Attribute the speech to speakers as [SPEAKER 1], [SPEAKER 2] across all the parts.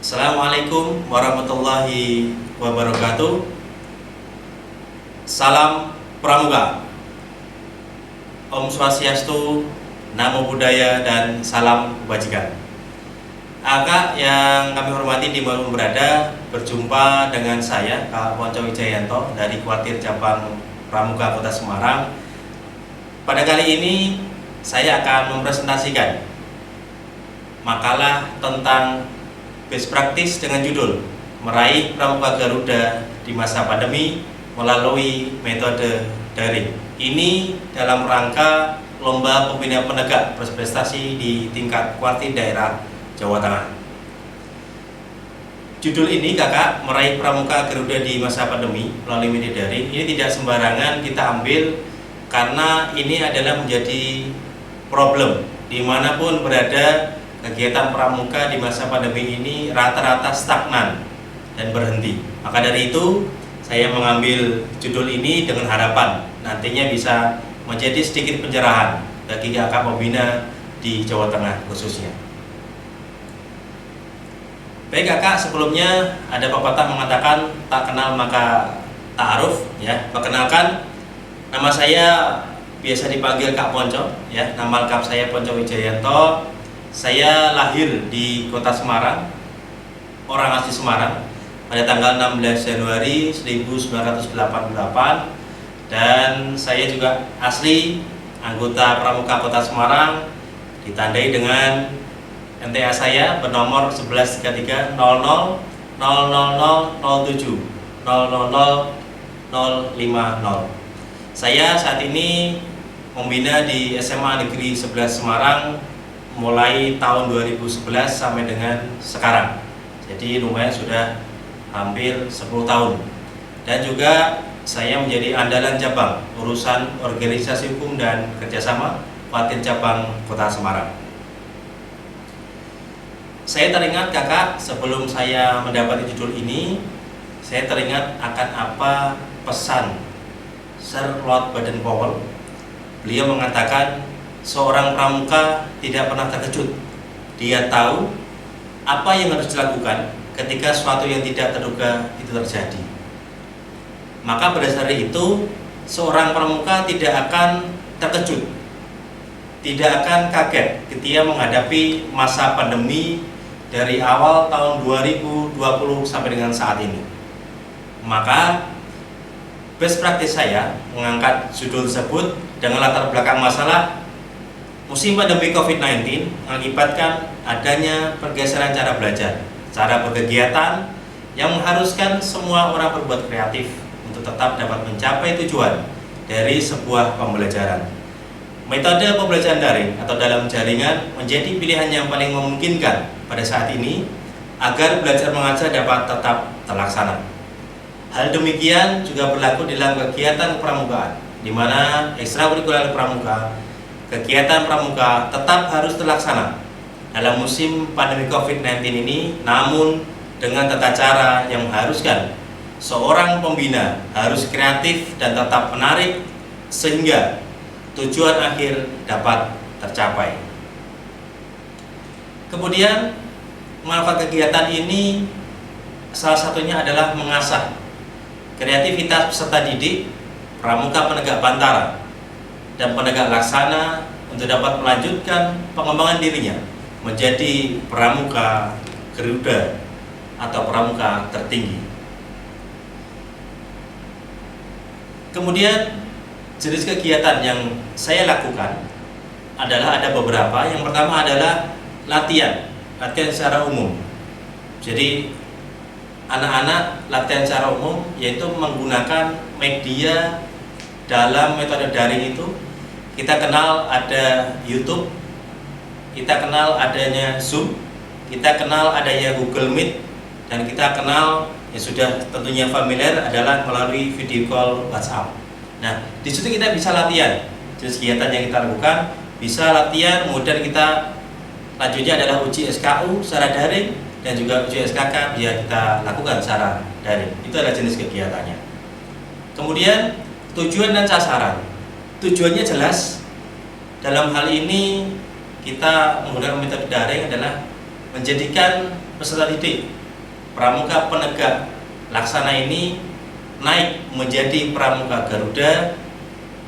[SPEAKER 1] Assalamualaikum warahmatullahi wabarakatuh. Salam Pramuka. Om Swastiastu, Namo Buddhaya, dan salam kebajikan. Kakak yang kami hormati dimanapun berada, berjumpa dengan saya Kak Ponco Wijayanto dari Kuartir Cabang Pramuka Kota Semarang. Pada kali ini saya akan mempresentasikan makalah tentang best practice dengan judul Meraih Pramuka Garuda di Masa Pandemi melalui metode daring. Ini dalam rangka lomba pembina penegak berprestasi di tingkat kuartir daerah Jawa Tengah. Judul ini kakak, Meraih Pramuka Garuda di Masa Pandemi melalui metode daring, ini tidak sembarangan kita ambil karena ini adalah menjadi problem dimanapun berada. Kegiatan pramuka di masa pandemi ini rata-rata stagnan dan berhenti. Maka dari itu saya mengambil judul ini dengan harapan nantinya bisa menjadi sedikit pencerahan bagi kakak pembina di Jawa Tengah khususnya. Baik kakak, sebelumnya ada pepatah mengatakan tak kenal maka ta'aruf ya. Perkenalkan, nama saya biasa dipanggil Kak Ponco ya. Nama lengkap saya Ponco Wijayanto. Saya lahir di Kota Semarang, orang asli Semarang, pada tanggal 16 Januari 1988, dan saya juga asli anggota Pramuka Kota Semarang, ditandai dengan NTA saya bernomor 1133 00 000 000 050. Saya saat ini membina di SMA Negeri 11 Semarang mulai tahun 2011 sampai dengan sekarang. Jadi lumayan sudah hampir 10 tahun. Dan juga saya menjadi andalan cabang urusan organisasi hukum dan kerjasama Kuartir Cabang Kota Semarang. Saya teringat kakak, sebelum saya mendapati judul ini, saya teringat akan apa pesan Sir Lord Baden-Powell. Beliau mengatakan seorang pramuka tidak pernah terkejut. Dia tahu apa yang harus dilakukan ketika sesuatu yang tidak terduga itu terjadi. Maka berdasar itu, seorang pramuka tidak akan terkejut, tidak akan kaget ketika menghadapi masa pandemi dari awal tahun 2020 sampai dengan saat ini. Maka best practice saya mengangkat judul tersebut dengan latar belakang masalah musim pandemi COVID-19 mengakibatkan adanya pergeseran cara belajar, cara berkegiatan yang mengharuskan semua orang berbuat kreatif untuk tetap dapat mencapai tujuan dari sebuah pembelajaran. Metode pembelajaran daring atau dalam jaringan menjadi pilihan yang paling memungkinkan pada saat ini agar belajar mengajar dapat tetap terlaksana. Hal demikian juga berlaku dalam kegiatan pramukaan, di mana ekstrakurikuler pramuka, kegiatan pramuka tetap harus terlaksana dalam musim pandemi COVID-19 ini, namun dengan tata cara yang mengharuskan seorang pembina harus kreatif dan tetap menarik sehingga tujuan akhir dapat tercapai. Kemudian manfaat kegiatan ini salah satunya adalah mengasah kreativitas peserta didik, pramuka penegak bantara, dan penegak laksana untuk dapat melanjutkan pengembangan dirinya menjadi pramuka Garuda atau pramuka tertinggi. Kemudian jenis kegiatan yang saya lakukan adalah ada beberapa. Yang pertama adalah latihan secara umum. Jadi anak-anak latihan secara umum yaitu menggunakan media dalam metode daring itu. Kita kenal ada YouTube, kita kenal adanya Zoom, kita kenal adanya Google Meet, dan kita kenal yang sudah tentunya familiar adalah melalui video call WhatsApp. Nah, di situ kita bisa latihan. Jenis kegiatan yang kita lakukan bisa latihan, kemudian kita lanjutnya adalah uji SKU secara daring dan juga uji SKK bisa kita lakukan secara daring. Itu adalah jenis kegiatannya. Kemudian tujuan dan sasaran. Tujuannya jelas. Dalam hal ini kita menggunakan metode daring adalah menjadikan peserta didik Pramuka Penegak Laksana ini naik menjadi Pramuka Garuda.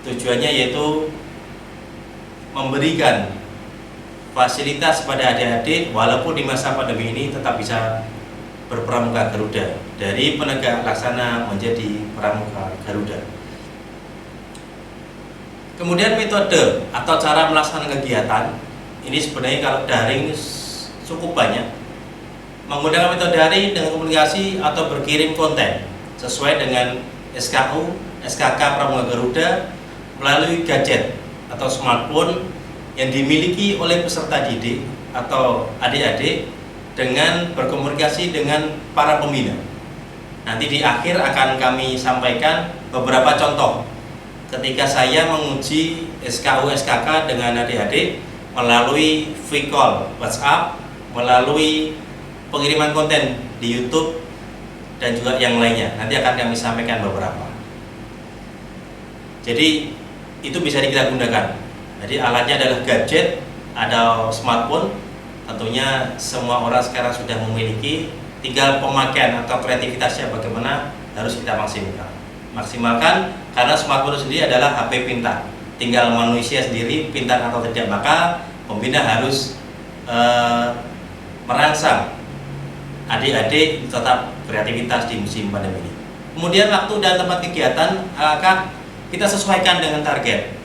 [SPEAKER 1] Tujuannya yaitu memberikan fasilitas pada adik-adik walaupun di masa pandemi ini tetap bisa berpramuka Garuda, dari penegak laksana menjadi pramuka Garuda. Kemudian metode atau cara melaksanakan kegiatan ini sebenarnya kalau daring cukup banyak. Menggunakan metode daring dengan komunikasi atau berkirim konten sesuai dengan SKU, SKK Pramuka Garuda melalui gadget atau smartphone yang dimiliki oleh peserta didik atau adik-adik dengan berkomunikasi dengan para pembina. Nanti di akhir akan kami sampaikan beberapa contoh ketika saya menguji SKU SKK dengan adik-adik melalui video call WhatsApp, melalui pengiriman konten di YouTube dan juga yang lainnya. Nanti akan kami sampaikan beberapa. Jadi itu bisa kita gunakan. Jadi alatnya adalah gadget atau smartphone. Tentunya semua orang sekarang sudah memiliki, tinggal pemakaian atau kreativitasnya bagaimana harus kita maksimalkan karena smartphone sendiri adalah HP pintar. Tinggal manusia sendiri pintar atau tidak, maka pembina harus merangsang adik-adik tetap kreativitas di musim pandemi ini. Kemudian waktu dan tempat kegiatan akan kita sesuaikan dengan target.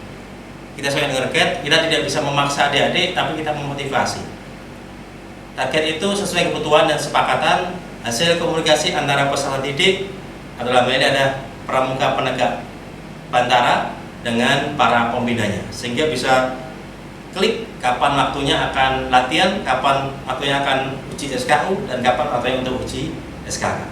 [SPEAKER 1] Kita sesuaikan dengan target, kita tidak bisa memaksa adik-adik, tapi kita memotivasi. Target itu sesuai kebutuhan dan sepakatan hasil komunikasi antara peserta didik atau dalam hal ini ada Pramuka Penegak Bantara dengan para pembinanya, sehingga bisa klik kapan waktunya akan latihan, kapan waktunya akan uji SKU, dan kapan waktunya untuk uji SKK.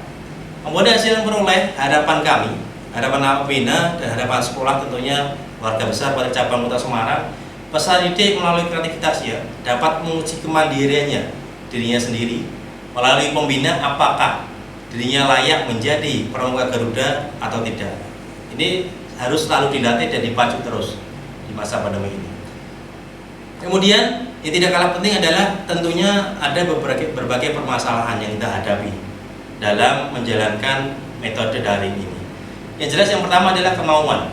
[SPEAKER 1] Kemudian hasil yang peroleh, harapan kami, harapan pembina dan harapan sekolah tentunya warga besar pada cabang Kota Semarang, peserta didik melalui kreativitasnya dapat menguji kemandiriannya dirinya sendiri melalui pembina apakah dirinya layak menjadi Pramuka Garuda atau tidak. Ini harus selalu dilatih dan dipacu terus di masa pandemi ini. Kemudian yang tidak kalah penting adalah tentunya ada berbagai permasalahan yang kita hadapi dalam menjalankan metode daring ini. Yang jelas yang pertama adalah kemauan.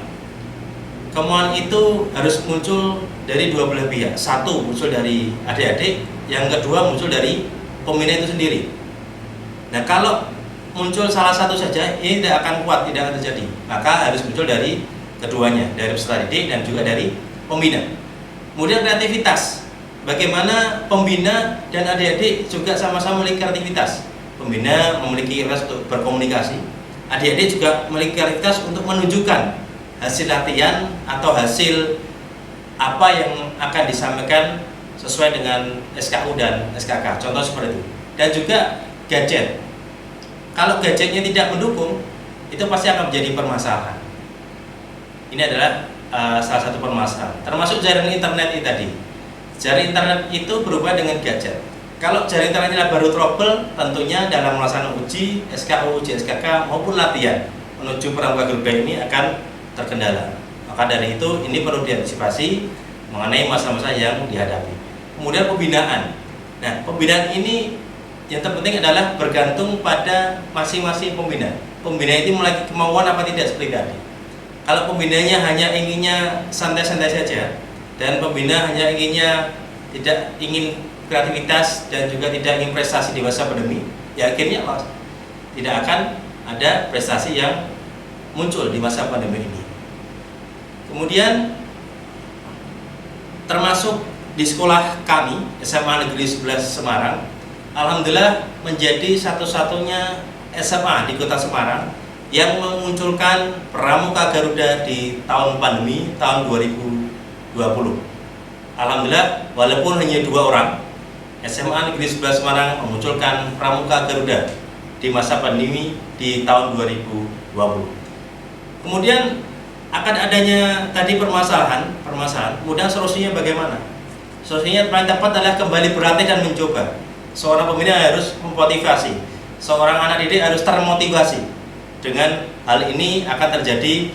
[SPEAKER 1] Kemauan itu harus muncul dari dua belah pihak. Satu muncul dari adik-adik, yang kedua muncul dari pembina itu sendiri. Nah, kalau muncul salah satu saja ini tidak akan kuat, tidak akan terjadi. Maka harus muncul dari keduanya, dari peserta didik dan juga dari pembina. Kemudian kreativitas, bagaimana pembina dan adik-adik juga sama-sama memiliki kreativitas. Pembina memiliki kreativitas untuk berkomunikasi, adik-adik juga memiliki kreativitas untuk menunjukkan hasil latihan atau hasil apa yang akan disampaikan sesuai dengan SKU dan SKK. Contoh seperti itu. Dan juga gadget. Kalau gadgetnya tidak mendukung, itu pasti akan menjadi permasalahan. Ini adalah salah satu permasalahan. Termasuk jaringan internet ini tadi. Jaringan internet itu berubah dengan gadget. Kalau jaringan internet baru trouble, tentunya dalam melaksanakan uji SKU, uji SKK maupun latihan menuju Pramuka Garuda ini akan terkendala. Maka dari itu ini perlu diantisipasi mengenai masa-masa yang dihadapi. Kemudian pembinaan. Nah, pembinaan ini yang terpenting adalah bergantung pada masing-masing pembina. Pembina itu memiliki kemauan apa tidak seperti tadi. Kalau pembinanya hanya inginnya santai-santai saja dan pembina hanya inginnya tidak ingin kreativitas dan juga tidak ingin prestasi di masa pandemi, ya akhirnya tidak akan ada prestasi yang muncul di masa pandemi ini. Kemudian termasuk di sekolah kami SMA Negeri 11 Semarang, alhamdulillah menjadi satu-satunya SMA di Kota Semarang yang memunculkan Pramuka Garuda di tahun pandemi tahun 2020. Alhamdulillah, walaupun hanya 2 orang, SMA Negeri 11 Semarang memunculkan Pramuka Garuda di masa pandemi di tahun 2020. Kemudian akan adanya tadi permasalahan, kemudian solusinya bagaimana? Solusinya paling tepat adalah kembali berlatih dan mencoba. Seorang pembina harus memotivasi, seorang anak didik harus termotivasi. Dengan hal ini akan terjadi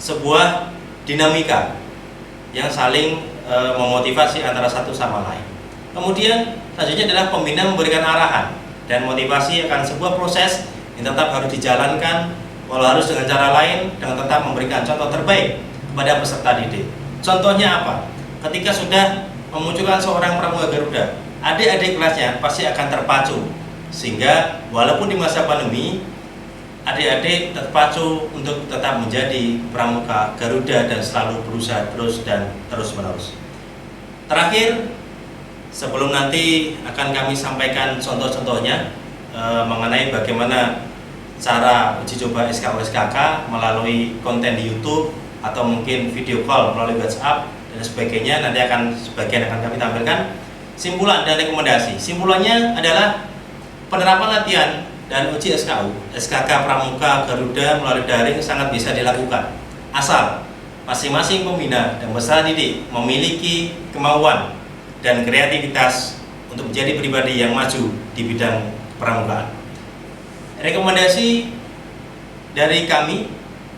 [SPEAKER 1] sebuah dinamika yang saling memotivasi antara satu sama lain. Kemudian Selanjutnya adalah pembina memberikan arahan dan motivasi akan sebuah proses yang tetap harus dijalankan, walau harus dengan cara lain, dengan tetap memberikan contoh terbaik kepada peserta didik. Contohnya apa? Ketika sudah memunculkan seorang pramuka Garuda, adik-adik kelasnya pasti akan terpacu, sehingga walaupun di masa pandemi, adik-adik terpacu untuk tetap menjadi pramuka Garuda dan selalu berusaha terus dan terus-menerus. Terakhir, sebelum nanti akan kami sampaikan contoh-contohnya mengenai bagaimana cara uji coba SKU/SKK melalui konten di YouTube atau mungkin video call melalui WhatsApp dan sebagainya, nanti akan sebagian akan kami tampilkan. Simpulan dan rekomendasi. Simpulannya adalah penerapan latihan dan uji SKK Pramuka Garuda melalui daring sangat bisa dilakukan asal masing-masing pembina dan peserta didik memiliki kemauan dan kreativitas untuk menjadi pribadi yang maju di bidang pramukaan. Rekomendasi dari kami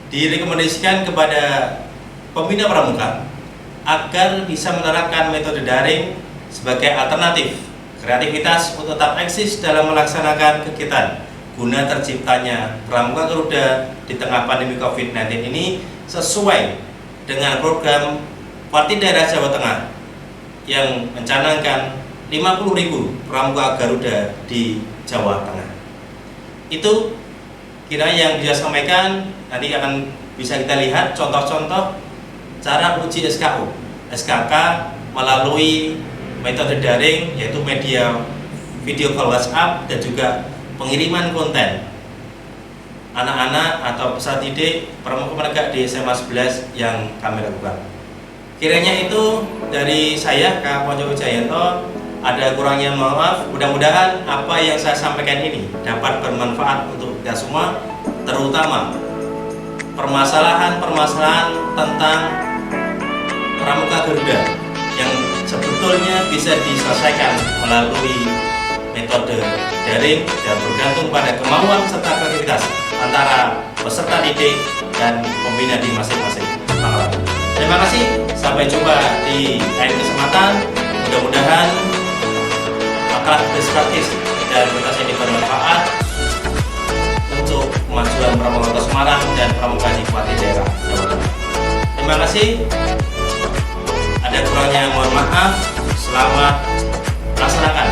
[SPEAKER 1] direkomendasikan kepada pembina pramuka agar bisa menerapkan metode daring sebagai alternatif kreativitas untuk tetap eksis dalam melaksanakan kegiatan guna terciptanya Pramuka Garuda di tengah pandemi COVID-19 ini sesuai dengan program Parti Daerah Jawa Tengah yang mencanangkan 50.000 Pramuka Garuda di Jawa Tengah. Itu kira yang bisa sampaikan. Nanti akan bisa kita lihat contoh-contoh cara uji SKK melalui metode daring, yaitu media video call WhatsApp dan juga pengiriman konten anak-anak atau peserta didik pramuka penegak di SMA 11 yang kami lakukan. Kiranya itu dari saya, Kak Ponco Wijayanto. Ada kurangnya maaf. Mudah-mudahan apa yang saya sampaikan ini dapat bermanfaat untuk kita semua, terutama permasalahan-permasalahan tentang Pramuka Garuda yang sebetulnya bisa diselesaikan melalui metode daring dan bergantung pada kemauan serta kreativitas antara peserta didik dan pembina di masing-masing pengalaman. Terima kasih, sampai jumpa di lain kesempatan. Mudah-mudahan makalah best practice dan tugas ini bermanfaat untuk kemajuan Pramuka Kota Semarang dan Pramuka di Parti Daerah Jawa Tengah. Terima kasih. Ada kurangnya mohon maaf. Selamat melaksanakan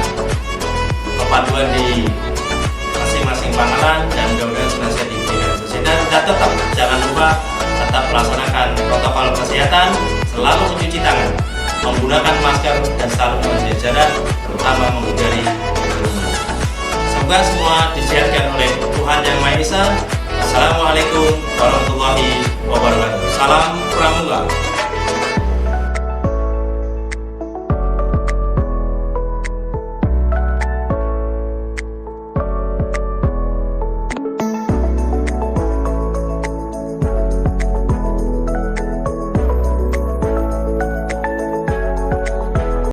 [SPEAKER 1] kepaduan di masing-masing pangkalan dan mudah-mudahan selesai di sosial. Dan tetap jangan lupa tetap melaksanakan protokol kesehatan, selalu mencuci tangan, menggunakan masker dan selalu menjaga jarak, terutama menghindari kerumunan. Semoga semua disehatkan oleh Tuhan Yang Maha Esa. Assalamualaikum warahmatullahi wabarakatuh. Salam